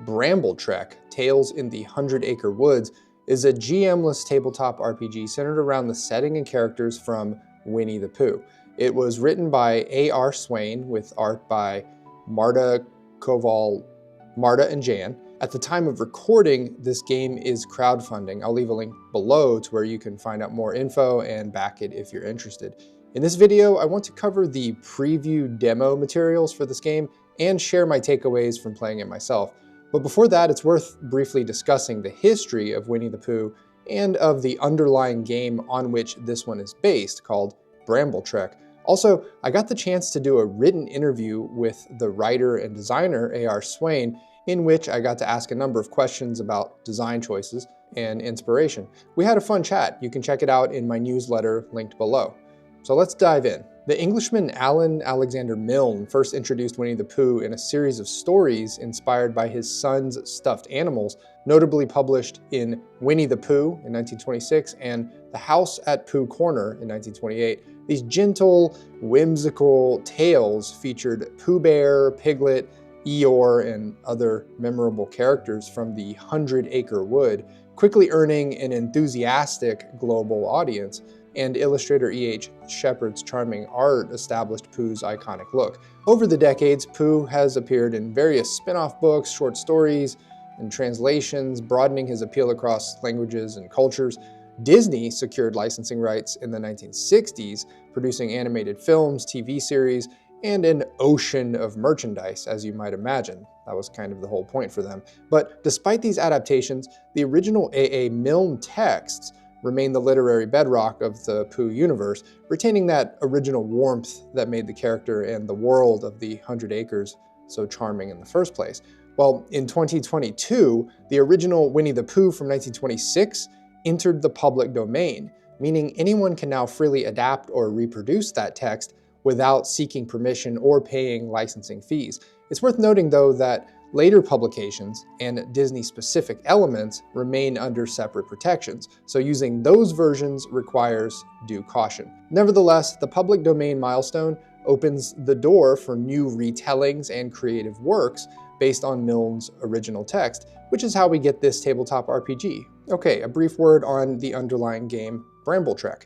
Bramble Trek: Tales in the 100-Acre Woods is a GM-less tabletop RPG centered around the setting and characters from Winnie the Pooh. It was written by A.R. Swain with art by Marta and Jan. At the time of recording, this game is crowdfunding. I'll leave a link below to where you can find out more info and back it if you're interested. In this video, I want to cover the preview demo materials for this game and share my takeaways from playing it myself. But before that, it's worth briefly discussing the history of Winnie the Pooh and of the underlying game on which this one is based, called Bramble Trek. Also, I got the chance to do a written interview with the writer and designer A.R. Swain, in which I got to ask a number of questions about design choices and inspiration. We had a fun chat. You can check it out in my newsletter linked below. So let's dive in. The Englishman Alan Alexander Milne first introduced Winnie the Pooh in a series of stories inspired by his son's stuffed animals, notably published in Winnie the Pooh in 1926 and The House at Pooh Corner in 1928. These gentle, whimsical tales featured Pooh Bear, Piglet, Eeyore, and other memorable characters from the 100-Acre Wood, quickly earning an enthusiastic global audience, and illustrator E.H. Shepard's charming art established Pooh's iconic look. Over the decades, Pooh has appeared in various spin-off books, short stories, and translations, broadening his appeal across languages and cultures. Disney secured licensing rights in the 1960s, producing animated films, TV series, and an ocean of merchandise, as you might imagine. That was kind of the whole point for them. But despite these adaptations, the original A.A. Milne texts remain the literary bedrock of the Pooh universe, retaining that original warmth that made the character and the world of the 100 Acres so charming in the first place. Well, in 2022, the original Winnie the Pooh from 1926 entered the public domain, meaning anyone can now freely adapt or reproduce that text without seeking permission or paying licensing fees. It's worth noting, though, that later publications and Disney-specific elements remain under separate protections, so using those versions requires due caution. Nevertheless, the public domain milestone opens the door for new retellings and creative works based on Milne's original text, which is how we get this tabletop RPG. Okay, a brief word on the underlying game, Bramble Trek.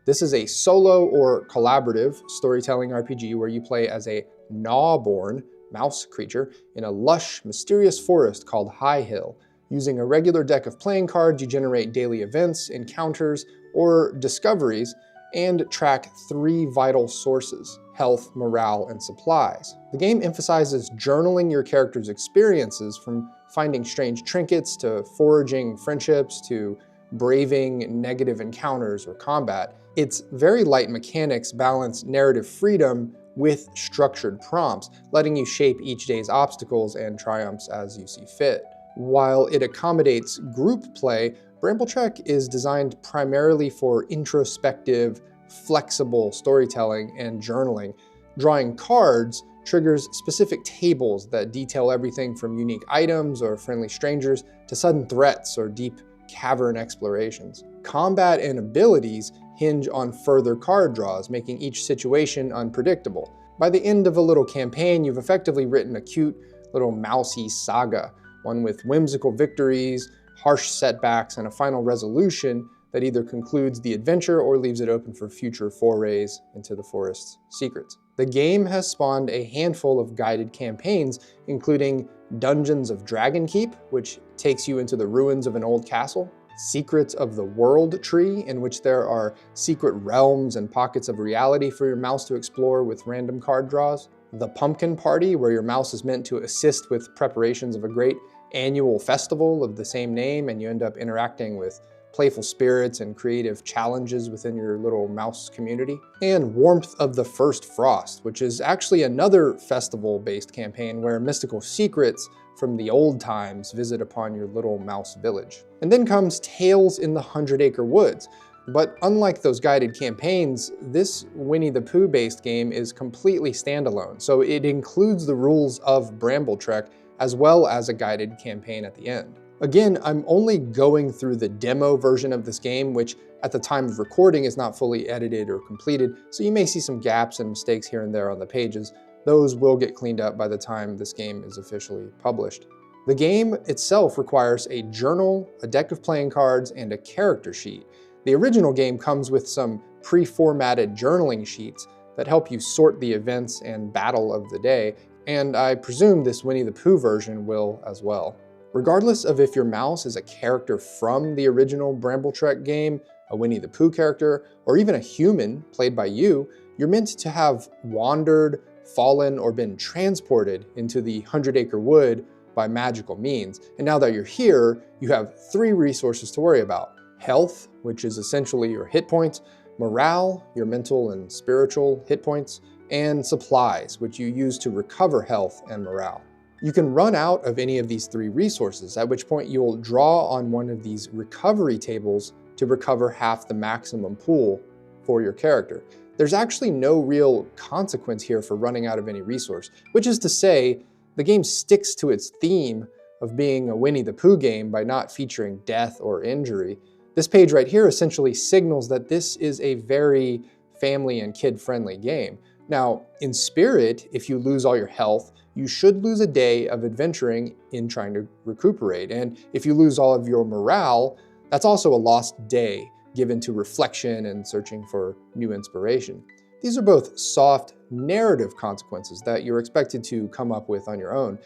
This is a solo or collaborative storytelling RPG where you play as a gnaw-born mouse creature in a lush, mysterious forest called High Hill. Using a regular deck of playing cards, you generate daily events, encounters, or discoveries, and track 3 vital sources: health, morale, and supplies. The game emphasizes journaling your character's experiences, from finding strange trinkets to forging friendships to braving negative encounters or combat. Its very light mechanics balance narrative freedom with structured prompts, letting you shape each day's obstacles and triumphs as you see fit. While it accommodates group play, Bramble Trek is designed primarily for introspective, flexible storytelling and journaling. Drawing cards triggers specific tables that detail everything from unique items or friendly strangers to sudden threats or deep cavern explorations. Combat and abilities hinge on further card draws, making each situation unpredictable. By the end of a little campaign, you've effectively written a cute little mousy saga, one with whimsical victories, harsh setbacks, and a final resolution that either concludes the adventure or leaves it open for future forays into the forest's secrets. The game has spawned a handful of guided campaigns, including Dungeons of Dragonkeep, which takes you into the ruins of an old castle, Secrets of the World Tree, in which there are secret realms and pockets of reality for your mouse to explore with random card draws, The Pumpkin Party, where your mouse is meant to assist with preparations of a great annual festival of the same name, and you end up interacting with playful spirits and creative challenges within your little mouse community, and Warmth of the First Frost, which is actually another festival-based campaign where mystical secrets from the old times visit upon your little mouse village. And then comes Tales in the 100-Acre Woods. But unlike those guided campaigns, this Winnie the Pooh based game is completely standalone, so it includes the rules of Bramble Trek as well as a guided campaign at the end. Again, I'm only going through the demo version of this game, which at the time of recording is not fully edited or completed, so you may see some gaps and mistakes here and there on the pages. Those will get cleaned up by the time this game is officially published. The game itself requires a journal, a deck of playing cards, and a character sheet. The original game comes with some pre-formatted journaling sheets that help you sort the events and battle of the day, and I presume this Winnie the Pooh version will as well. Regardless of if your mouse is a character from the original Bramble Trek game, a Winnie the Pooh character, or even a human played by you, you're meant to have wandered, fallen, or been transported into the 100-acre wood by magical means. And now that you're here, you have 3 resources to worry about. Health, which is essentially your hit points, morale, your mental and spiritual hit points, and supplies, which you use to recover health and morale. You can run out of any of these 3 resources, at which point you'll draw on one of these recovery tables to recover half the maximum pool for your character. There's actually no real consequence here for running out of any resource, which is to say, the game sticks to its theme of being a Winnie the Pooh game by not featuring death or injury. This page right here essentially signals that this is a very family and kid-friendly game. Now, in spirit, if you lose all your health, you should lose a day of adventuring in trying to recuperate. And if you lose all of your morale, that's also a lost day given to reflection and searching for new inspiration. These are both soft narrative consequences that you're expected to come up with on your own.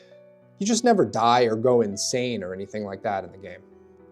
You just never die or go insane or anything like that in the game.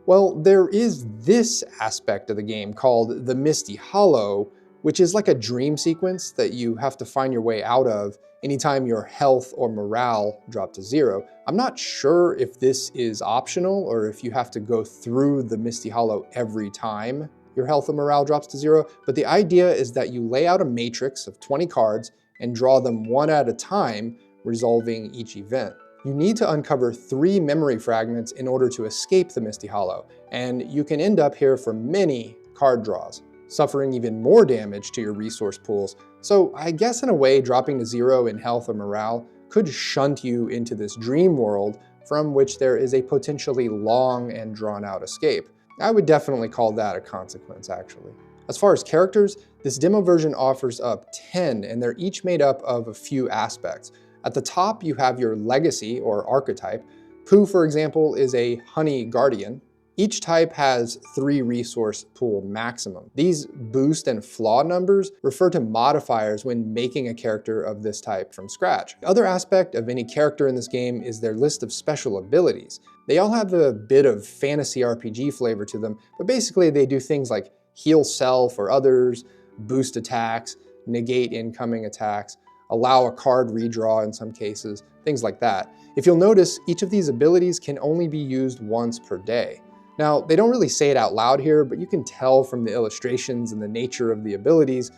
Well, there is this aspect of the game called the Misty Hollow, which is like a dream sequence that you have to find your way out of anytime your health or morale drop to 0. I'm not sure if this is optional or if you have to go through the Misty Hollow every time your health and morale drops to 0, but the idea is that you lay out a matrix of 20 cards and draw them one at a time, resolving each event. You need to uncover 3 memory fragments in order to escape the Misty Hollow, and you can end up here for many card draws, suffering even more damage to your resource pools. So I guess in a way, dropping to 0 in health or morale could shunt you into this dream world from which there is a potentially long and drawn out escape. I would definitely call that a consequence, actually. As far as characters, this demo version offers up 10, and they're each made up of a few aspects. At the top, you have your legacy or archetype. Pooh, for example, is a honey guardian. Each type has 3 resource pool maximum. These boost and flaw numbers refer to modifiers when making a character of this type from scratch. The other aspect of any character in this game is their list of special abilities. They all have a bit of fantasy RPG flavor to them, but basically they do things like heal self or others, boost attacks, negate incoming attacks, allow a card redraw in some cases, things like that. If you'll notice, each of these abilities can only be used once per day. Now, they don't really say it out loud here, but you can tell from the illustrations and the nature of the abilities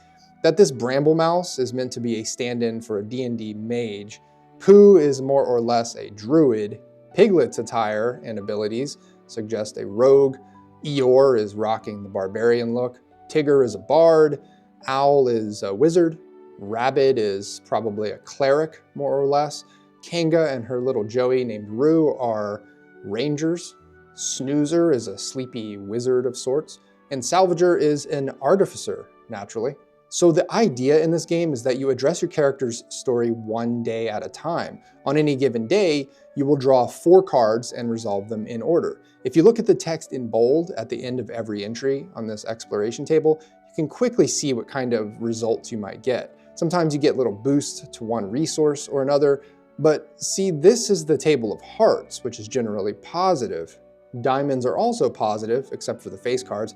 that this Bramble mouse is meant to be a stand-in for a D&D mage. Pooh is more or less a druid. Piglet's attire and abilities suggest a rogue. Eeyore is rocking the barbarian look. Tigger is a bard. Owl is a wizard. Rabbit is probably a cleric, more or less. Kanga and her little Joey named Rue are rangers. Snoozer is a sleepy wizard of sorts, and Salvager is an artificer, naturally. So the idea in this game is that you address your character's story one day at a time. On any given day, you will draw 4 cards and resolve them in order. If you look at the text in bold at the end of every entry on this exploration table, you can quickly see what kind of results you might get. Sometimes you get little boosts to one resource or another, but see, this is the table of hearts, which is generally positive. Diamonds are also positive, except for the face cards,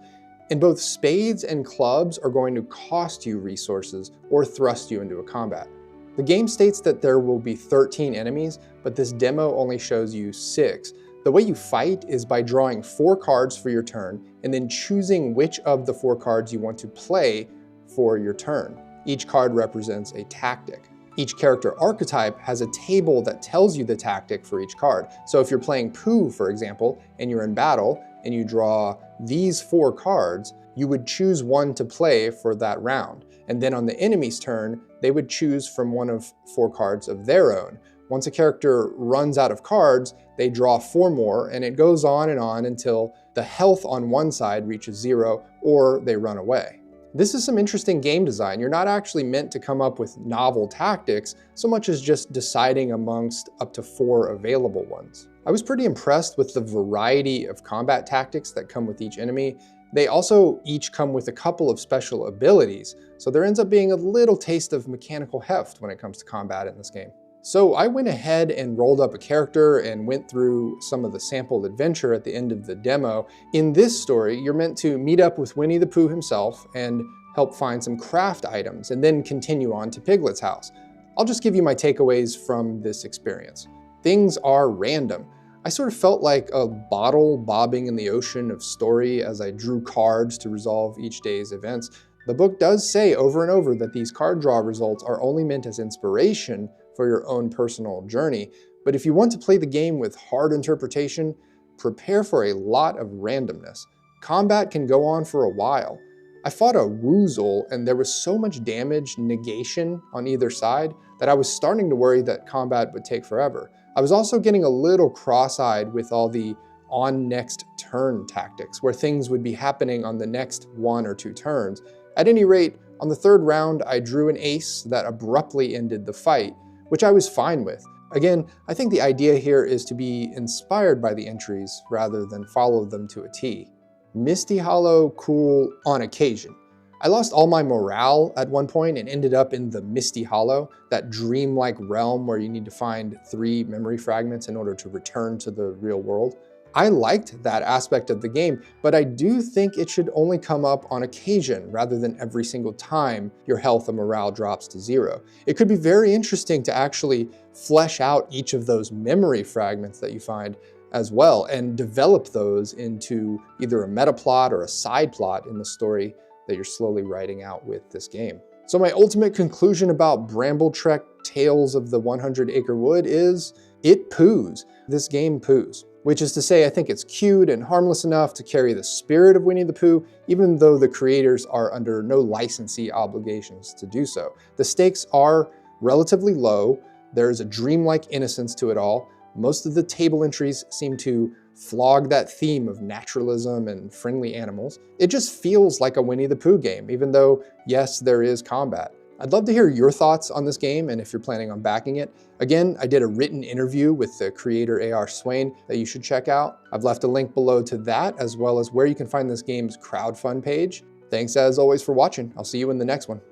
and both spades and clubs are going to cost you resources or thrust you into a combat. The game states that there will be 13 enemies, but this demo only shows you 6. The way you fight is by drawing 4 cards for your turn and then choosing which of the 4 cards you want to play for your turn. Each card represents a tactic. Each character archetype has a table that tells you the tactic for each card. So if you're playing Pooh, for example, and you're in battle, and you draw these 4 cards, you would choose one to play for that round. And then on the enemy's turn, they would choose from one of 4 cards of their own. Once a character runs out of cards, they draw 4 more, and it goes on and on until the health on one side reaches 0 or they run away. This is some interesting game design. You're not actually meant to come up with novel tactics so much as just deciding amongst up to 4 available ones. I was pretty impressed with the variety of combat tactics that come with each enemy. They also each come with a couple of special abilities, so there ends up being a little taste of mechanical heft when it comes to combat in this game. So I went ahead and rolled up a character and went through some of the sample adventure at the end of the demo. In this story, you're meant to meet up with Winnie the Pooh himself and help find some craft items and then continue on to Piglet's house. I'll just give you my takeaways from this experience. Things are random. I sort of felt like a bottle bobbing in the ocean of story as I drew cards to resolve each day's events. The book does say over and over that these card draw results are only meant as inspiration for your own personal journey, but if you want to play the game with hard interpretation, prepare for a lot of randomness. Combat can go on for a while. I fought a woozle and there was so much damage negation on either side that I was starting to worry that combat would take forever. I was also getting a little cross-eyed with all the on next turn tactics, where things would be happening on the next 1 or 2 turns. At any rate, on the 3rd round, I drew an ace that abruptly ended the fight, which I was fine with. Again, I think the idea here is to be inspired by the entries rather than follow them to a T. Misty Hollow, cool on occasion. I lost all my morale at one point and ended up in the Misty Hollow, that dreamlike realm where you need to find 3 memory fragments in order to return to the real world. I liked that aspect of the game, but I do think it should only come up on occasion rather than every single time your health and morale drops to 0. It could be very interesting to actually flesh out each of those memory fragments that you find as well and develop those into either a meta plot or a side plot in the story that you're slowly writing out with this game. So my ultimate conclusion about Bramble Trek Tales of the 100 Acre Wood is it poos. This game poos. Which is to say, I think it's cute and harmless enough to carry the spirit of Winnie the Pooh, even though the creators are under no licensee obligations to do so. The stakes are relatively low. There's a dreamlike innocence to it all. Most of the table entries seem to flog that theme of naturalism and friendly animals. It just feels like a Winnie the Pooh game, even though, yes, there is combat. I'd love to hear your thoughts on this game and if you're planning on backing it. Again, I did a written interview with the creator A.R. Swain that you should check out. I've left a link below to that, as well as where you can find this game's crowdfund page. Thanks as always for watching. I'll see you in the next one.